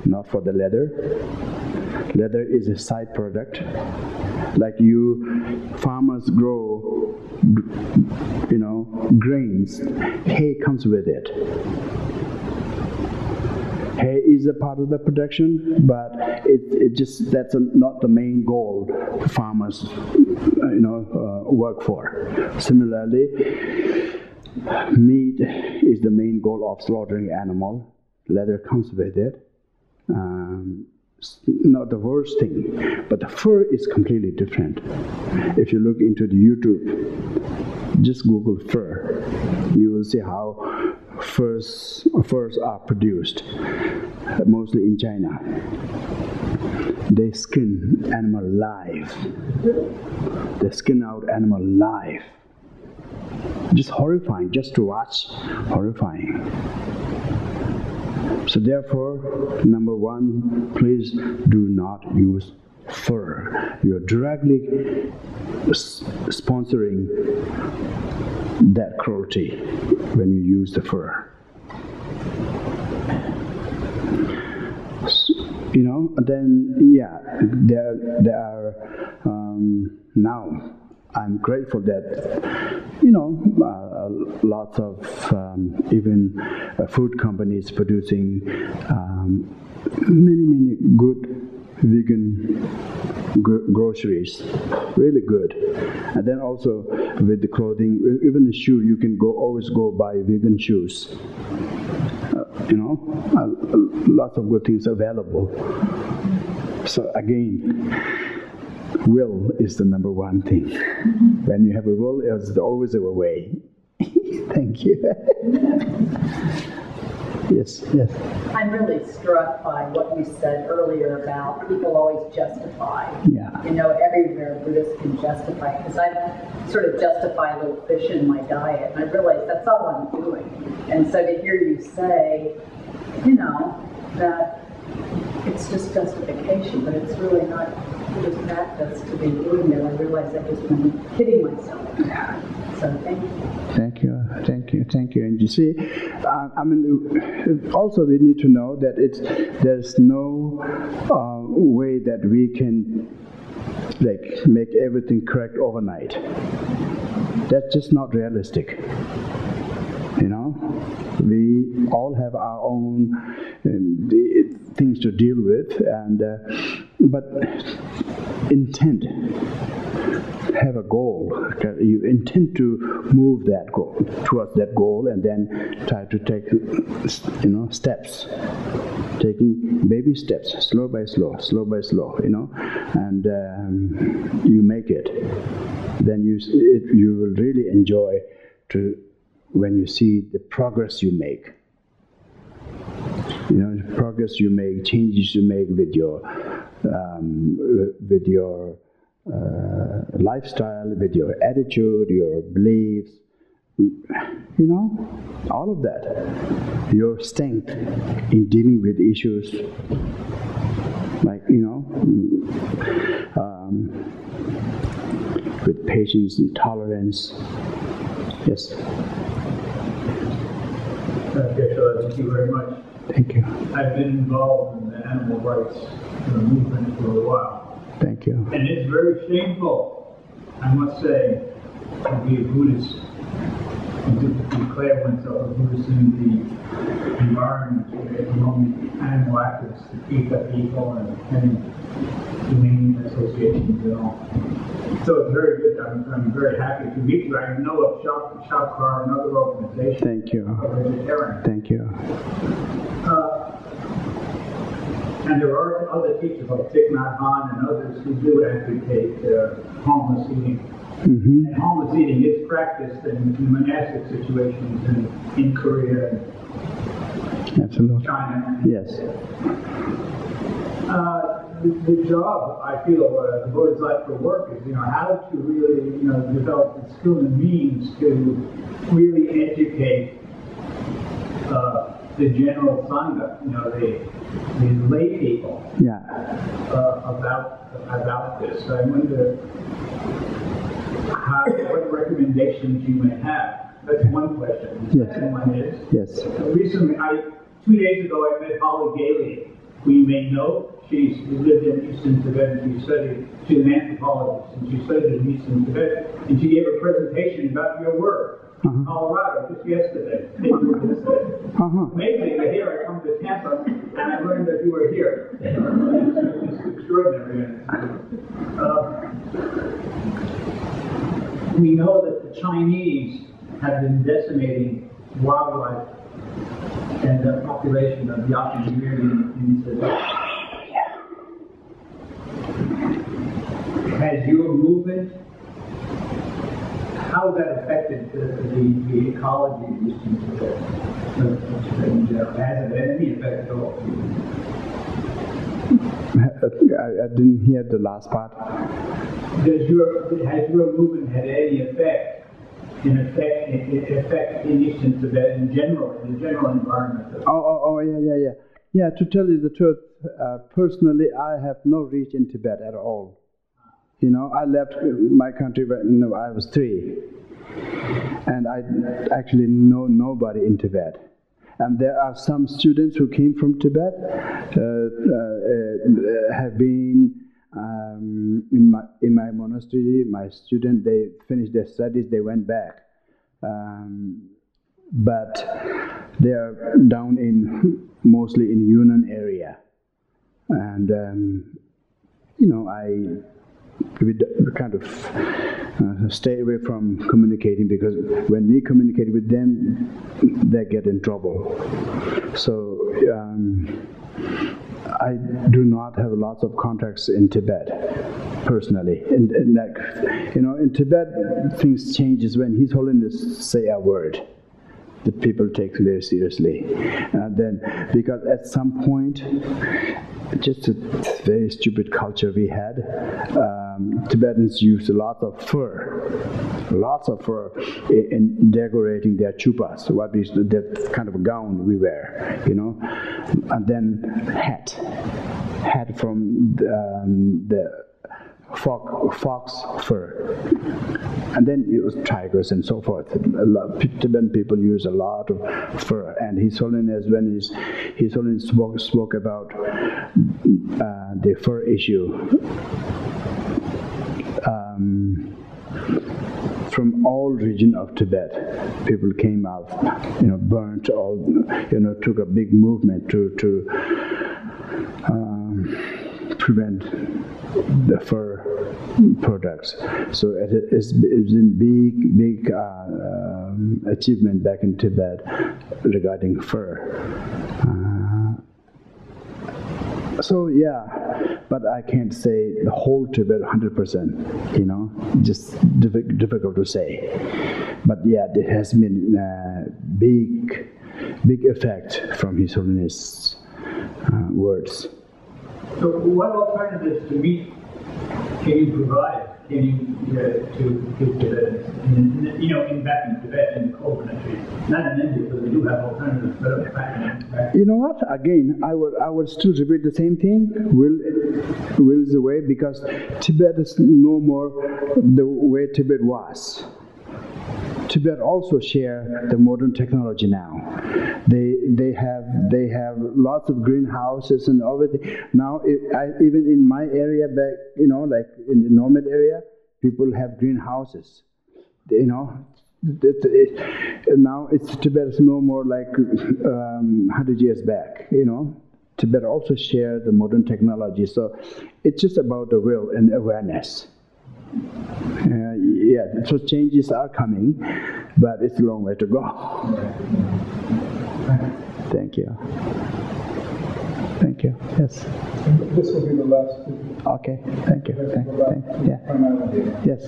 not for the leather. Leather is a side product. Like farmers grow, grains. Hay comes with it. Hay is a part of the production, but that's not the main goal farmers, work for. Similarly, meat is the main goal of slaughtering animal. Leather comes with it. Not the worst thing, but the fur is completely different. If you look into the YouTube, just Google fur, you will see how furs are produced, mostly in China. They skin animal live. They skin out animal live. Just horrifying, just to watch, horrifying. So therefore, number one, please do not use fur. You're directly sponsoring that cruelty when you use the fur. There are now. I'm grateful that, lots of even food companies producing many good vegan groceries, really good. And then also with the clothing, even the shoe, you can always go buy vegan shoes. Lots of good things available. So again, will is the number one thing. When you have a will, there's always a way. Thank you. Yes. I'm really struck by what you said earlier about people always justify. Yeah. Everywhere Buddhists can justify, because I sort of justify a little fish in my diet, and I realize that's all I'm doing. And so to hear you say, that it's just justification, but it's really not Buddhist practice to be doing that. I realize I've just been kidding myself. So thank you. Thank you. And you see, I mean, also we need to know that there's no way that we can like make everything correct overnight. That's just not realistic. You know, we all have our own things to deal with, and but intent. Have a goal. You intend to move that goal towards that goal, and then try to take, steps. Taking baby steps, slow by slow, and you make it. Then you will really enjoy when you see the progress you make. The progress you make, changes you make with your lifestyle, with your attitude, your beliefs, all of that. Your strength in dealing with issues like, with patience and tolerance. Yes. Geshela, thank you very much. Thank you. I've been involved in the animal rights movement for a while. Thank you. And it's very shameful, I must say, to be a Buddhist and to declare oneself a Buddhist in the environment among animal activists, the PETA people and humane associations and all. So it's very good. I'm very happy to meet you. I know of Checkered, another organization. Thank you. Of vegetarian. Thank you. And there are other teachers like Thich Nhat Hanh and others who do advocate harmless eating. Mm-hmm. And harmless eating is practiced in monastic situations in Korea and Absolutely. China. Yes. The job, I feel, the Buddha's life for work is, how to really, develop the skill and means to really educate the general sangha, the lay people, about this. I wonder what recommendations you may have. That's one question. The second one is, recently, 2 days ago, I met Holly Gailey, who you may know. She lived in Eastern Tibet and she's an anthropologist, and she studied in Eastern Tibet, and she gave a presentation about your work in Colorado just yesterday. Amazing to hear. I come to Tampa and I learned that you were here. It's extraordinary. We know that the Chinese have been decimating wildlife and the population of the Yaqui community in Tibet. Has your movement, how has that affected the ecology of Eastern Tibet? Has it had any effect at all? I didn't hear the last part. Has your movement had any effect in Eastern Tibet in general, in the general environment? Yeah. Yeah, to tell you the truth, personally, I have no reach in Tibet at all. I left my country when I was 3, and I actually know nobody in Tibet. And there are some students who came from Tibet, have been in my monastery. My student, they finished their studies, they went back. But they are down mostly in Yunnan area. And, we kind of stay away from communicating, because when we communicate with them, they get in trouble. So I do not have lots of contacts in Tibet, personally. In Tibet, things changes when His Holiness say a word. The people take very seriously. Then, because at some point, just a very stupid culture we had. Tibetans used lots of fur in decorating their chupas, what is that kind of gown we wear, and then hat from the fox fur. And then it was tigers and so forth. Tibetan people use a lot of fur. And His Holiness, when His Holiness spoke about the fur issue, from all region of Tibet, people came out, burnt all, took a big movement to prevent the fur products. So it's been big achievement back in Tibet regarding fur. So yeah, but I can't say the whole Tibet 100%, just difficult to say. But yeah, there has been big effect from His Holiness words. So what alternatives to meat can you provide? Can you to Tibetans? Back in Tibet, in the cold country, not in India, because they do have alternatives. But back you know what? Again, I would still repeat the same thing. Will is the way, because Tibet is no more the way Tibet was. Tibet also share the modern technology now. They have lots of greenhouses and everything. Now, even in my area, back like in the nomad area, people have greenhouses. Now Tibet is no more like 100 years back. Tibet also share the modern technology. So it's just about the will and awareness. Yeah, so changes are coming, but it's a long way to go. Thank you. Thank you. Yes. This will be the last. Okay. Thank you. Yeah. Yes.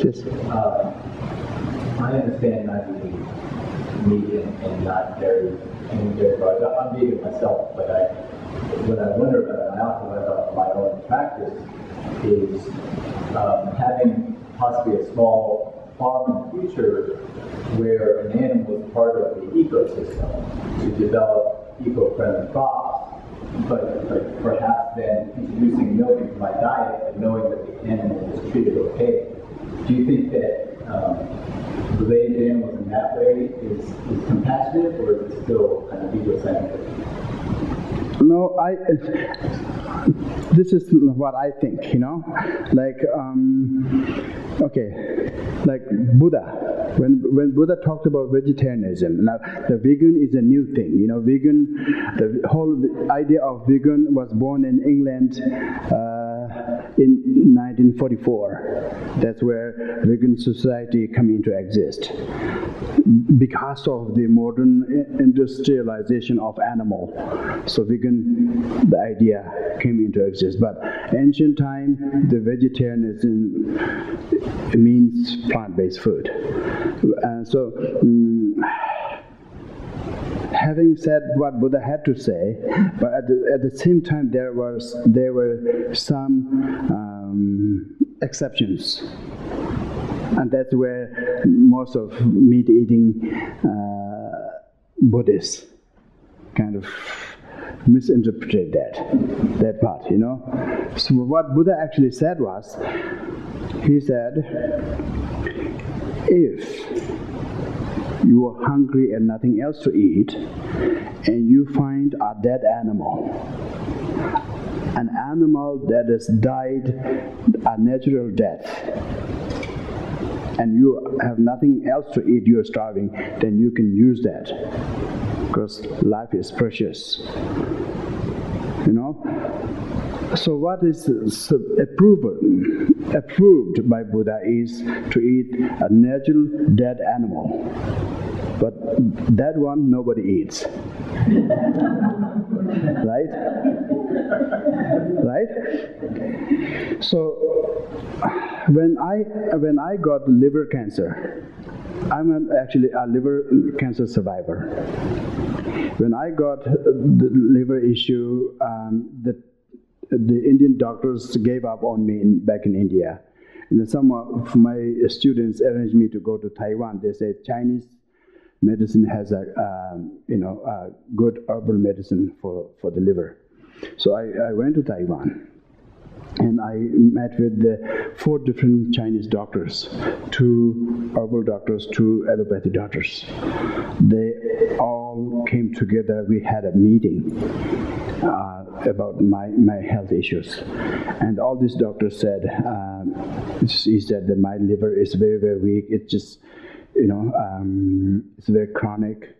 Yes. I understand not eating meat and not dairy and dairy products. I'm vegan myself, but what I wonder about, and I also wonder about my own practice, is having possibly a small farm in the future where an animal is part of the ecosystem to develop eco-friendly crops, but perhaps then introducing milk into my diet and knowing that the animal is treated okay. Do you think that relating to animals in that way is compassionate, or is it still kind of egocentric? No, this is what I think, like, like Buddha, when Buddha talked about vegetarianism, now the vegan is a new thing, the whole idea of vegan was born in England in 1944. That's where vegan society came into exist, because of the modern industrialization of animal. So vegan, the idea came into existence. But ancient time, the vegetarianism means plant-based food. And so, having said what Buddha had to say, but at the same time there were some exceptions. And that's where most of meat-eating Buddhists kind of misinterpreted that part, So what Buddha actually said was, he said, if you are hungry and nothing else to eat, and you find a dead animal, an animal that has died a natural death, and you have nothing else to eat, you are starving, then you can use that, because life is precious. So what is approved by Buddha is to eat a natural dead animal. But that one nobody eats. Right? Right? So when I got liver cancer, I'm actually a liver cancer survivor. When I got the liver issue, the Indian doctors gave up on me back in India. And some of my students arranged me to go to Taiwan. They said Chinese medicine has a good herbal medicine for the liver. So I went to Taiwan. And I met with 4 different Chinese doctors, 2 herbal doctors, 2 allopathy doctors. They all came together. We had a meeting about my health issues. And all these doctors said, he said that my liver is very, very weak. It's just, it's very chronic.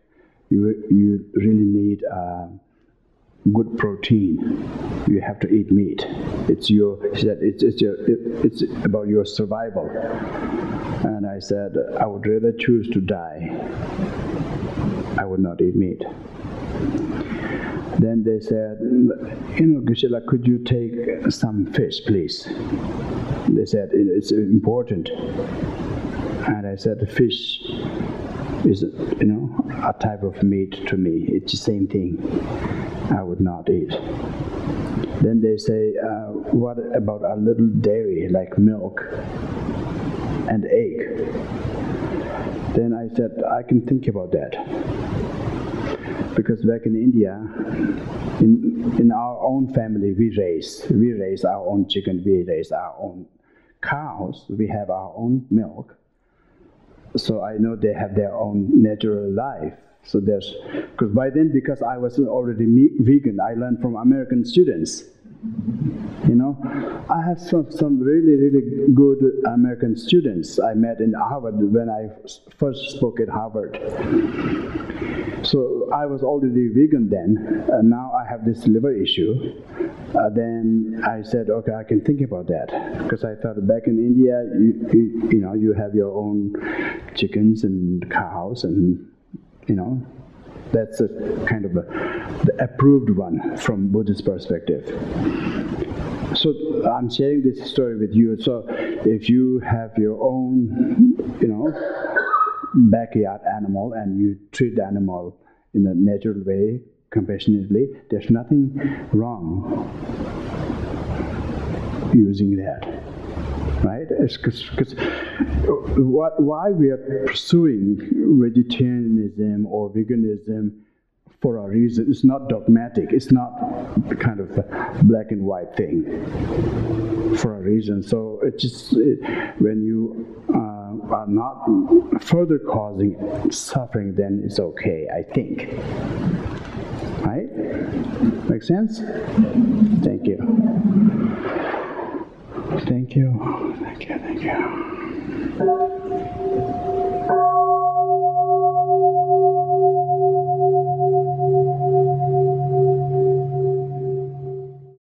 You really need good protein. You have to eat meat. It's about your survival. And I said, I would rather choose to die. I would not eat meat. Then they said, Geshela, could you take some fish, please? They said, it's important. And I said, fish is, a type of meat to me. It's the same thing. I would not eat. Then they say, what about a little dairy like milk and egg? Then I said, I can think about that. Because back in India, in our own family, we raise our own chicken, we raise our own cows, we have our own milk. So I know they have their own natural life. So because by then, because I was already vegan, I learned from American students. I have some really, really good American students I met in Harvard when I first spoke at Harvard. So I was already vegan then, and now I have this liver issue. Then I said, okay, I can think about that, because I thought back in India, you have your own chickens and cows, and that's a kind of the approved one from Buddhist perspective. So I'm sharing this story with you. So if you have your own, backyard animal and you treat the animal in a natural way, compassionately, there's nothing wrong using that, right? It's because why we are pursuing vegetarianism or veganism for a reason. It's not dogmatic. It's not kind of a black and white thing. For a reason. So it's just when you are not further causing suffering, then it's okay, I think. Right? Make sense? Thank you. Thank you. Thank you. Thank you.